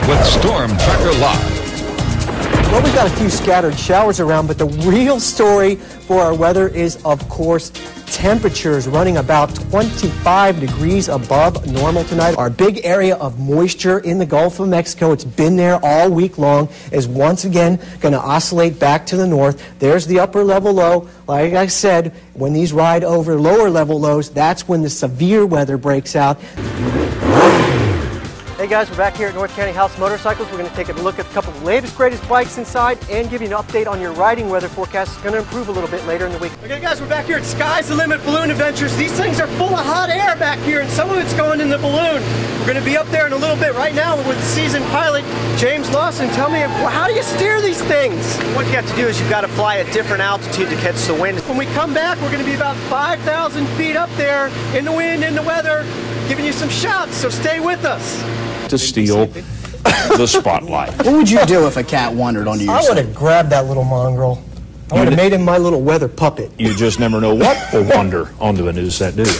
with Storm Tracker Live. Well, we've got a few scattered showers around, but the real story for our weather is, of course, temperatures running about 25 degrees above normal tonight. Our big area of moisture in the Gulf of Mexico, it's been there all week long, is once again going to oscillate back to the north. There's the upper level low. Like I said, when these ride over lower level lows, that's when the severe weather breaks out. Hey guys, we're back here at North County House Motorcycles. We're going to take a look at a couple of the latest, greatest bikes inside and give you an update on your riding weather forecast. It's going to improve a little bit later in the week. Okay guys, we're back here at Sky's the Limit Balloon Adventures. These things are full of hot air back here, and some of it's going in the balloon. We're going to be up there in a little bit. Right now we're with seasoned pilot James Lawson. Tell me, how do you steer these things? What you have to do is you've got to fly at different altitude to catch the wind. When we come back, we're going to be about 5,000 feet up there in the wind, in the weather, giving you some shots, so stay with us. To steal the spotlight. What would you do if a cat wandered onto your I side? would have grabbed that little mongrel. I would have made him my little weather puppet. You just never know what will wander onto a news set, do you?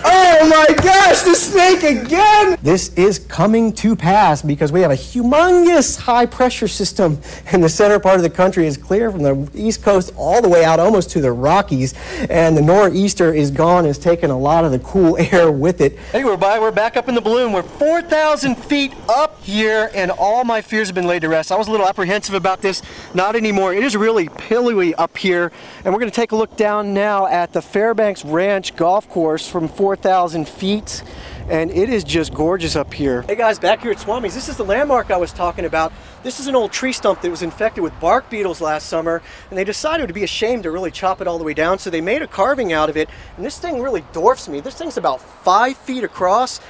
Oh my gosh, the snake again! This is coming to pass because we have a humongous high pressure system in the center part of the country. Is clear from the east coast all the way out almost to the Rockies, and the nor'easter is gone, has taken a lot of the cool air with it. Hey, we're back up in the balloon. We're 4,000 feet up here, and all my fears have been laid to rest. I was a little apprehensive about this, not anymore. It is really pillowy up here, and we're going to take a look down now at the Fairbanks Ranch golf course from 4,000 feet, and it is just gorgeous up here. Hey guys, back here at Swami's, this is the landmark I was talking about. This is an old tree stump that was infected with bark beetles last summer, and they decided it would be a shame to really chop it all the way down, so they made a carving out of it, and this thing really dwarfs me. This thing's about 5 feet across.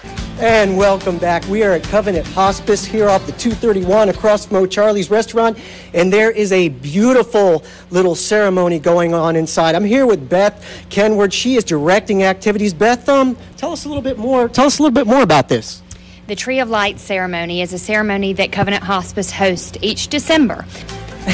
And welcome back. We are at Covenant Hospice here off the 231 across from O'Charlie's restaurant, and there is a beautiful little ceremony going on inside. I'm here with Beth Kenward. She is directing activities. Beth, tell us a little bit more about this. The Tree of Light ceremony is a ceremony that Covenant Hospice hosts each December.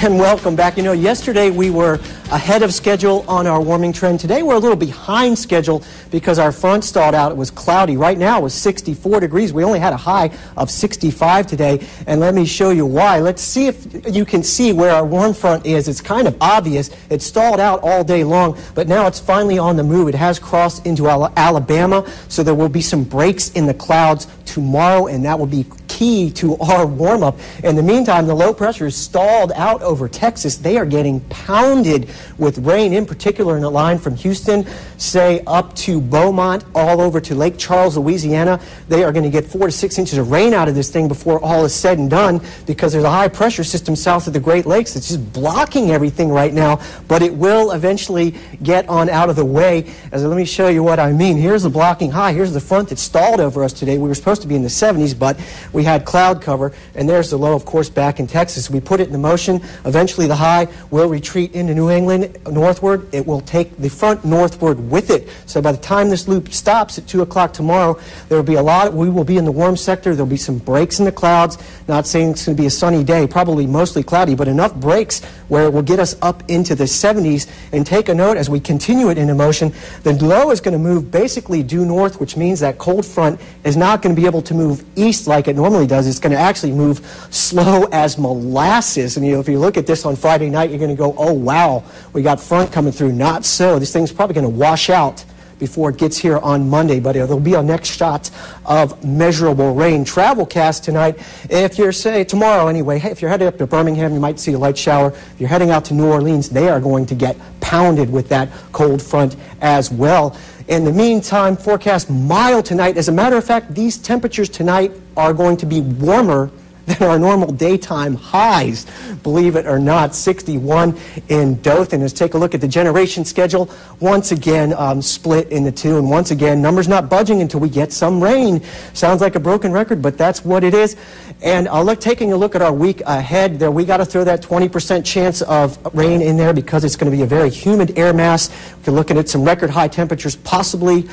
And welcome back. You know, yesterday we were ahead of schedule on our warming trend. Today we're a little behind schedule because our front stalled out. It was cloudy. Right now it was 64 degrees. We only had a high of 65 today. And let me show you why. Let's see if you can see where our warm front is. It's kind of obvious. It stalled out all day long, but now it's finally on the move. It has crossed into Alabama, so there will be some breaks in the clouds tomorrow, and that will be key to our warm-up. In the meantime, the low pressure is stalled out over Texas. They are getting pounded with rain, in particular in the line from Houston, say up to Beaumont, all over to Lake Charles, Louisiana. They are going to get 4 to 6 inches of rain out of this thing before all is said and done, because there's a high pressure system south of the Great Lakes that's just blocking everything right now, but it will eventually get on out of the way. Let me show you what I mean. Here's the blocking high. Here's the front that stalled over us today. We were supposed to be in the 70s, but we had cloud cover, and there's the low, of course, back in Texas. We put it into motion. Eventually the high will retreat into New England northward. It will take the front northward with it. So by the time this loop stops at 2 o'clock tomorrow, there will be we will be in the warm sector. There will be some breaks in the clouds. Not saying it's going to be a sunny day, probably mostly cloudy, but enough breaks where it will get us up into the 70s. And take a note, as we continue it into motion, the low is going to move basically due north, which means that cold front is not going to be able to move east like it normally does. It's going to actually move slow as molasses. And if you look at this on Friday night, you're going to go, oh wow, we got front coming through. Not so. This thing's probably going to wash out before it gets here on Monday, but there'll be a next shot of measurable rain. Travelcast tonight, if you're, say, tomorrow anyway, if you're headed up to Birmingham, you might see a light shower. If you're heading out to New Orleans, they are going to get pounded with that cold front as well. In the meantime, forecast mild tonight. As a matter of fact, these temperatures tonight are going to be warmer than our normal daytime highs, believe it or not. 61 in Dothan. Let's take a look at the generation schedule. Once again, split into two, and once again, numbers not budging until we get some rain. Sounds like a broken record, but that's what it is. And taking a look at our week ahead, there we got to throw that 20% chance of rain in there because it's going to be a very humid air mass. We're looking at some record high temperatures, possibly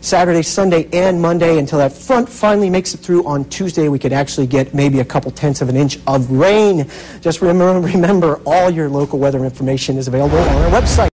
Saturday, Sunday, and Monday. Until that front finally makes it through on Tuesday, we could actually get maybe a couple tenths of an inch of rain. Just remember, all your local weather information is available on our website.